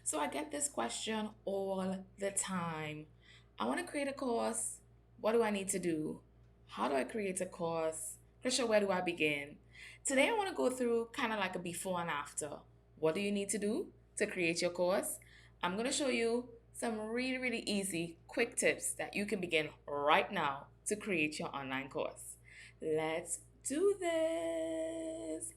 So I get this question all the time. I want to create a course. What do I need to do? How do I create a course? Krisha, where do I begin? Today I want to go through kind of like a before and after. What do you need to do to create your course? I'm going to show you some really, really easy, quick tips that you can begin right now to create your online course. Let's do this.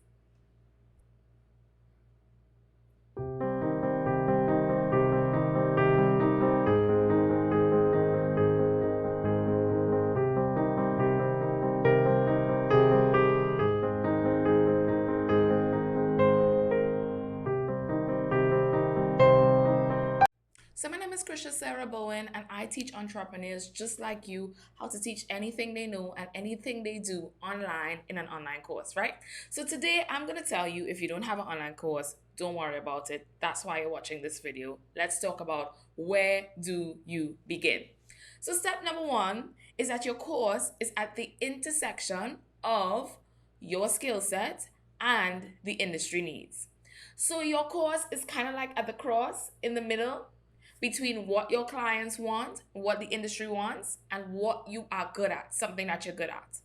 So my name is Krisha Sarah Bowen, and I teach entrepreneurs just like you how to teach anything they know and anything they do online in an online course, right? So today I'm going to tell you, if you don't have an online course, don't worry about it. That's why you're watching this video. Let's talk about, where do you begin? So step number one is that your course is at the intersection of your skill set and the industry needs. So your course is kind of like at the cross in the middle between what your clients want, what the industry wants, and what you are good at, something that you're good at.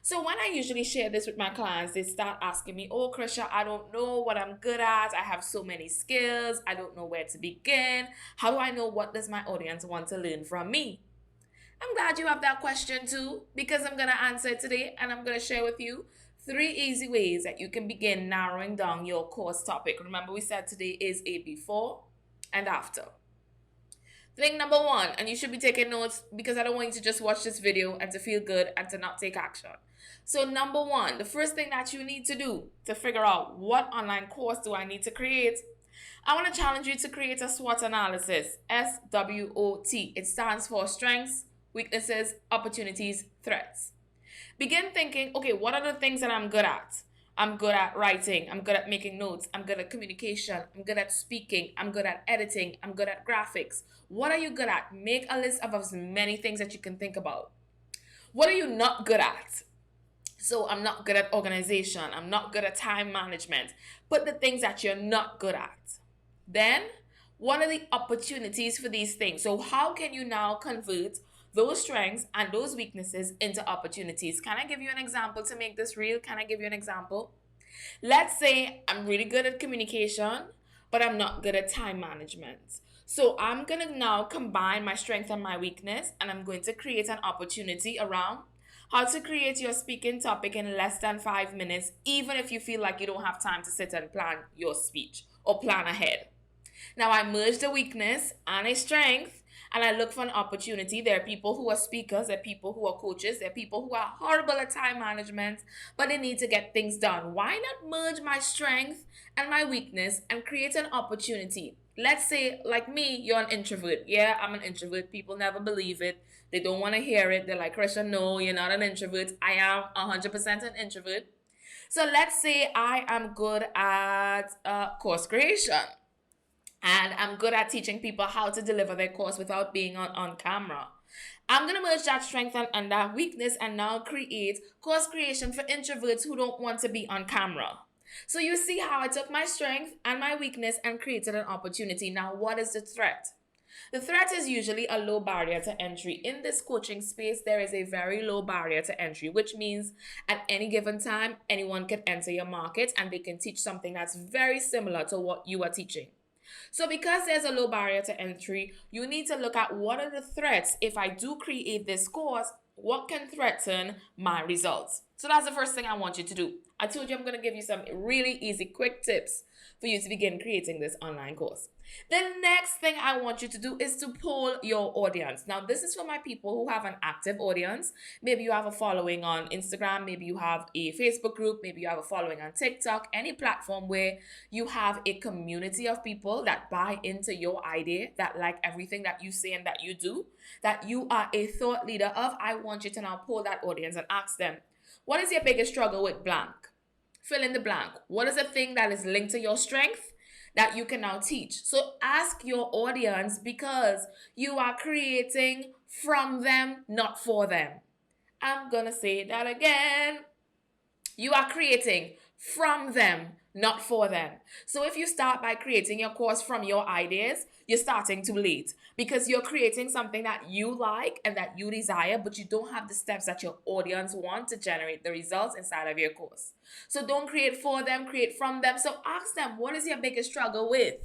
So when I usually share this with my clients, they start asking me, "Oh, Krisha, I don't know what I'm good at. I have so many skills. I don't know where to begin. How do I know what does my audience want to learn from me?" I'm glad you have that question too, because I'm going to answer it today, and I'm going to share with you three easy ways that you can begin narrowing down your course topic. Remember, we said today is a before and after. Thing number one, and you should be taking notes because I don't want you to just watch this video and to feel good and to not take action. So number one, the first thing that you need to do to figure out what online course do I need to create, I want to challenge you to create a SWOT analysis. SWOT. It stands for strengths, weaknesses, opportunities, threats. Begin thinking, okay, what are the things that I'm good at? I'm good at writing. I'm good at making notes. I'm good at communication. I'm good at speaking. I'm good at editing. I'm good at graphics. What are you good at? Make a list of as many things that you can think about. What are you not good at? So I'm not good at organization. I'm not good at time management. Put the things that you're not good at. Then, what are the opportunities for these things? So how can you now convert those strengths and those weaknesses into opportunities? Can I give you an example to make this real? Can I give you an example? Let's say I'm really good at communication, but I'm not good at time management. So I'm going to now combine my strength and my weakness, and I'm going to create an opportunity around how to create your speaking topic in less than 5 minutes, even if you feel like you don't have time to sit and plan your speech or plan ahead. Now I merge the weakness and a strength, and I look for an opportunity. There are people who are speakers, there are people who are coaches, there are people who are horrible at time management, but they need to get things done. Why not merge my strength and my weakness and create an opportunity? Let's say, like me, you're an introvert. Yeah, I'm an introvert. People never believe it. They don't want to hear it. They're like, Krisha, no, you're not an introvert. I am 100% an introvert. So let's say I am good at course creation, and I'm good at teaching people how to deliver their course without being on camera. I'm going to merge that strength and that weakness and now create course creation for introverts who don't want to be on camera. So you see how I took my strength and my weakness and created an opportunity. Now, what is the threat? The threat is usually a low barrier to entry. In this coaching space, there is a very low barrier to entry, which means at any given time, anyone can enter your market and they can teach something that's very similar to what you are teaching. So because there's a low barrier to entry, you need to look at what are the threats. If I do create this course, what can threaten my results? So that's the first thing I want you to do. I told you I'm going to give you some really easy, quick tips for you to begin creating this online course. The next thing I want you to do is to poll your audience. Now, this is for my people who have an active audience. Maybe you have a following on Instagram. Maybe you have a Facebook group. Maybe you have a following on TikTok. Any platform where you have a community of people that buy into your idea, that like everything that you say and that you do, that you are a thought leader of. I want you to now poll that audience and ask them, what is your biggest struggle with blank? Fill in the blank. What is the thing that is linked to your strength that you can now teach? So ask your audience, because you are creating from them, not for them. I'm going to say that again. You are creating from them, not for them. So if you start by creating your course from your ideas, you're starting too late because you're creating something that you like and that you desire, but you don't have the steps that your audience want to generate the results inside of your course. So don't create for them, create from them. So ask them, what is your biggest struggle with?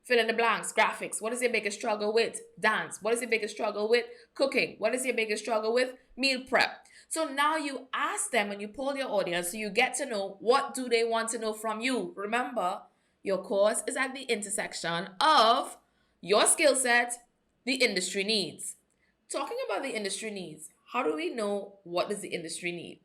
Fill in the blanks, graphics. What is your biggest struggle with? Dance. What is your biggest struggle with? Cooking. What is your biggest struggle with? Meal prep. So now you ask them and you poll your audience so you get to know what do they want to know from you. Remember, your course is at the intersection of your skill set, the industry needs. Talking about the industry needs, how do we know what does the industry need?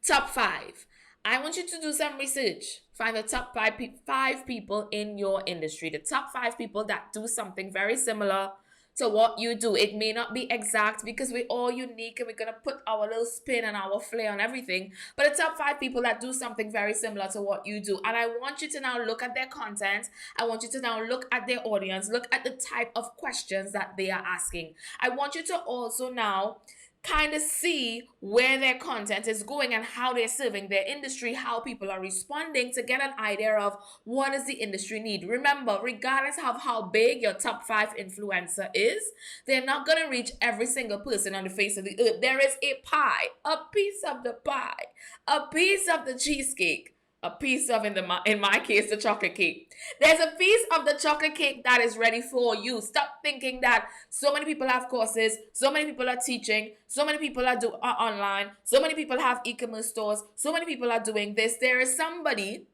Top five. I want you to do some research. Find the top five people in your industry, the top five people that do something very similar to what you do. It may not be exact because we're all unique and we're going to put our little spin and our flair on everything. But the top five people that do something very similar to what you do. And I want you to now look at their content. I want you to now look at their audience, look at the type of questions that they are asking. I want you to also now kind of see where their content is going and how they're serving their industry, how people are responding to get an idea of what does the industry need. Remember, regardless of how big your top five influencer is, they're not going to reach every single person on the face of the earth. There is a pie, a piece of the pie, a piece of the cheesecake, a piece of, in my case, the chocolate cake. There's a piece of the chocolate cake that is ready for you. Stop thinking that so many people have courses, so many people are teaching, so many people are online, so many people have e-commerce stores, so many people are doing this. There is somebody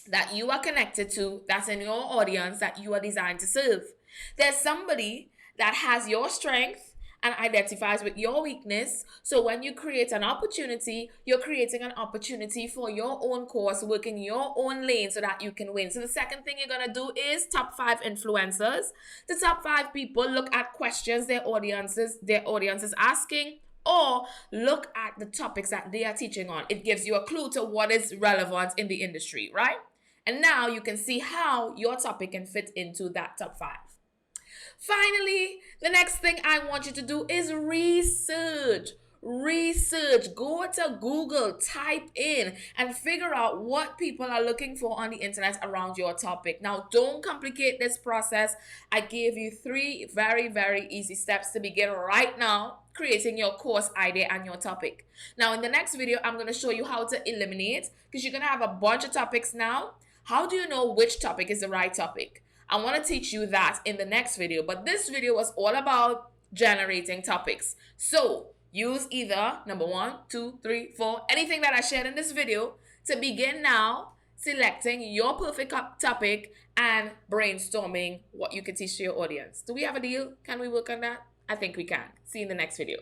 that you are connected to that's in your audience that you are designed to serve. There's somebody that has your strength and identifies with your weakness. So when you create an opportunity, you're creating an opportunity for your own course, work in your own lane so that you can win. So the second thing you're going to do is top five influencers. The top five people, look at questions their audience is asking, or look at the topics that they are teaching on. It gives you a clue to what is relevant in the industry, right? And now you can see how your topic can fit into that top five. Finally, the next thing I want you to do is research. Research. Go to Google, type in, and figure out what people are looking for on the internet around your topic. Now, don't complicate this process. I gave you 3 very, very easy steps to begin right now creating your course idea and your topic. Now, in the next video, I'm going to show you how to eliminate, because you're going to have a bunch of topics now. How do you know which topic is the right topic? I want to teach you that in the next video, but this video was all about generating topics. So use either number 1, 2, 3, 4, anything that I shared in this video to begin now selecting your perfect topic and brainstorming what you can teach to your audience. Do we have a deal? Can we work on that? I think we can. See you in the next video.